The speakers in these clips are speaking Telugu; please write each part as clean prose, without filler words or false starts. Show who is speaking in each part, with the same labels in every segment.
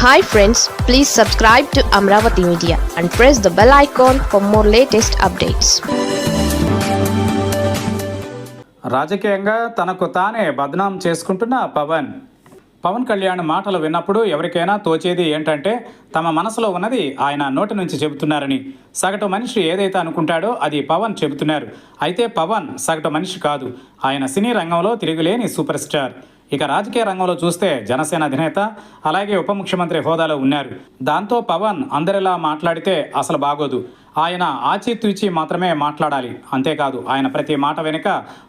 Speaker 1: Hi friends, please subscribe to Amravati Media and press the bell icon for more latest updates.
Speaker 2: రాజకీయంగా తనకు తానే బద్నాం చేసుకుంటున్న పవన్ కళ్యాణ్ మాటలు విన్నప్పుడు ఎవరికైనా తోచేది ఏంటంటే తమ మనసులో ఉన్నది ఆయన నోటి నుంచి చెబుతున్నారని. సగటు మనిషి ఏదైతే అనుకుంటాడో అది పవన్ చెబుతున్నారు. అయితే పవన్ సగటు మనిషి కాదు, ఆయన సినీ రంగంలో తిరుగులేని సూపర్ స్టార్. ఇక రాజకీయ రంగంలో చూస్తే జనసేన అధినేత, అలాగే ఉప ముఖ్యమంత్రి హోదాలో ఉన్నారు. దాంతో పవన్ అందరిలా మాట్లాడితే అసలు బాగోదు. ఆయన ఆచితూచి మాత్రమే మాట్లాడాలి. అంతేకాదు ఆయన ప్రతి మాట వెనుక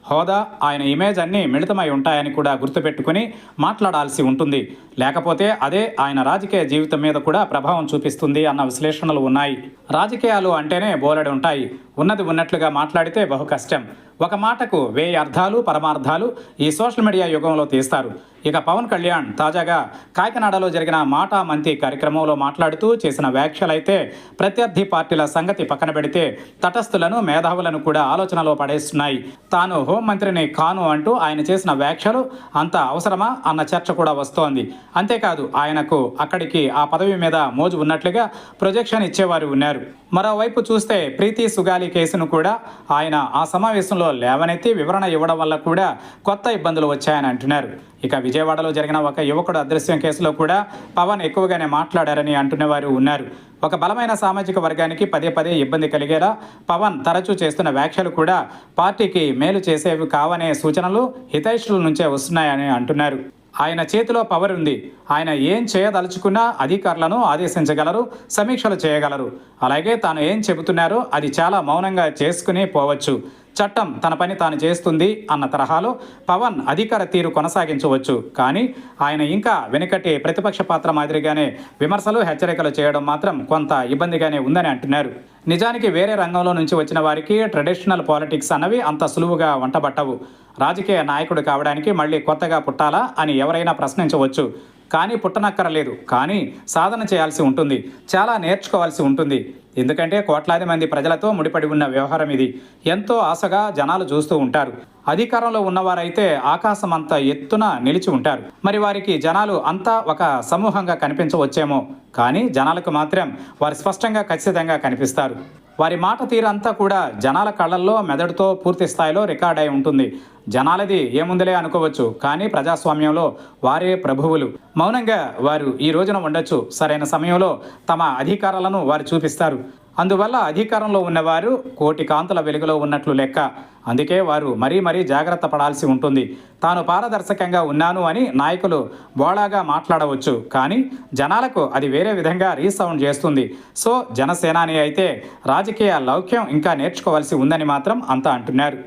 Speaker 2: హోదా, ఆయన ఇమేజ్ అన్నీ మిళితమై ఉంటాయని కూడా గుర్తుపెట్టుకుని మాట్లాడాల్సి ఉంటుంది. లేకపోతే అదే ఆయన రాజకీయ జీవితం మీద కూడా ప్రభావం చూపిస్తుంది అన్న విశ్లేషణలు ఉన్నాయి. రాజకీయాలు అంటేనే బోలెడు ఉంటాయి. ఉన్నది ఉన్నట్లుగా మాట్లాడితే బహు కష్టం. ఒక మాటకు 1000 అర్థాలు పరమార్థాలు ఈ సోషల్ మీడియా యుగంలో తీస్తారు. ఇక పవన్ కళ్యాణ్ తాజాగా కాకినాడలో జరిగిన మాటా మంతి కార్యక్రమంలో మాట్లాడుతూ చేసిన వ్యాఖ్యలైతే ప్రత్యర్థి పార్టీల సంగతి పక్కన పెడితే తటస్థులను, మేధావులను కూడా ఆలోచనలో పడేస్తున్నాయి. తాను హోంమంత్రిని కాను అంటూ ఆయన చేసిన వ్యాఖ్యలు అంత అవసరమా అన్న చర్చ కూడా వస్తోంది. అంతేకాదు ఆయనకు అక్కడికి ఆ పదవి మీద మోజు ఉన్నట్లుగా ప్రొజెక్షన్ ఇచ్చేవారు ఉన్నారు. మరోవైపు చూస్తే ప్రీతి సుగాలి కేసును కూడా ఆయన ఆ సమావేశంలో లేవనెత్తి వివరణ ఇవ్వడం వల్ల కూడా కొత్త ఇబ్బందులు వచ్చాయని అంటున్నారు. ఇక విజయవాడలో జరిగిన ఒక యువకుడు అదృశ్యం కేసులో కూడా పవన్ ఎక్కువగానే మాట్లాడారని అంటున్నవారు ఉన్నారు. ఒక బలమైన సామాజిక వర్గానికి పదే పదే ఇబ్బంది కలిగేలా పవన్ తరచూ చేస్తున్న వ్యాఖ్యలు కూడా పార్టీకి మేలు చేసేవి కావనే సూచనలు హితైషుల నుంచే వస్తున్నాయని అంటున్నారు. ఆయన చేతిలో పవర్ ఉంది. ఆయన ఏం చేయదలుచుకున్నా అధికారులను ఆదేశించగలరు, సమీక్షలు చేయగలరు. అలాగే తాను ఏం చెబుతున్నారో అది చాలా మౌనంగా చేసుకుని పోవచ్చు. చట్టం తన పని తాను చేస్తుంది అన్న తరహాలో పవన్ అధికార తీరు కొనసాగించవచ్చు. కానీ ఆయన ఇంకా వెనుకటి ప్రతిపక్ష పాత్ర మాదిరిగానే విమర్శలు, హెచ్చరికలు చేయడం మాత్రం కొంత ఇబ్బందిగానే ఉందని అంటున్నారు. నిజానికి వేరే రంగంలో నుంచి వచ్చిన వారికి ట్రెడిషనల్ పాలిటిక్స్ అన్నవి అంత సులువుగా వంటబట్టవు. రాజకీయ నాయకుడు కావడానికి మళ్ళీ కొత్తగా పుట్టాలా అని ఎవరైనా ప్రశ్నించవచ్చు. కానీ పుట్టనక్కరలేదు. కానీ సాధన చేయాల్సి ఉంటుంది, చాలా నేర్చుకోవాల్సి ఉంటుంది. ఎందుకంటే కోట్లాది మంది ప్రజలతో ముడిపడి ఉన్న వ్యవహారం ఇది. ఎంతో ఆశగా జనాలు చూస్తూ ఉంటారు. అధికారంలో ఉన్నవారైతే ఆకాశం అంత ఎత్తున నిలిచి ఉంటారు. మరి వారికి జనాలు అంతా ఒక సమూహంగా కనిపించవచ్చేమో, కానీ జనాలకు మాత్రం వారు స్పష్టంగా, ఖచ్చితంగా కనిపిస్తారు. వారి మాట తీరంతా కూడా జనాల కళ్ళల్లో, మెదడుతో పూర్తి స్థాయిలో రికార్డ్ అయి ఉంటుంది. జనాలది ఏముందిలే అనుకోవచ్చు, కానీ ప్రజాస్వామ్యంలో వారే ప్రభువులు. మౌనంగా వారు ఈ రోజున ఉండొచ్చు, సరైన సమయంలో తమ అధికారాలను వారు చూపిస్తారు. అందువల్ల అధికారంలో ఉన్నవారు కోటి కాంతుల వెలుగులో ఉన్నట్లు లెక్క. అందుకే వారు మరీ జాగ్రత్త పడాల్సి ఉంటుంది. తాను పారదర్శకంగా ఉన్నాను అని నాయకులు బోళాగా మాట్లాడవచ్చు, కానీ జనాలకు అది వేరే విధంగా రీసౌండ్ చేస్తుంది. సో జనసేనాని అయితే రాజకీయ లౌక్యం ఇంకా నేర్చుకోవాల్సి ఉందని మాత్రం అంతా అంటున్నారు.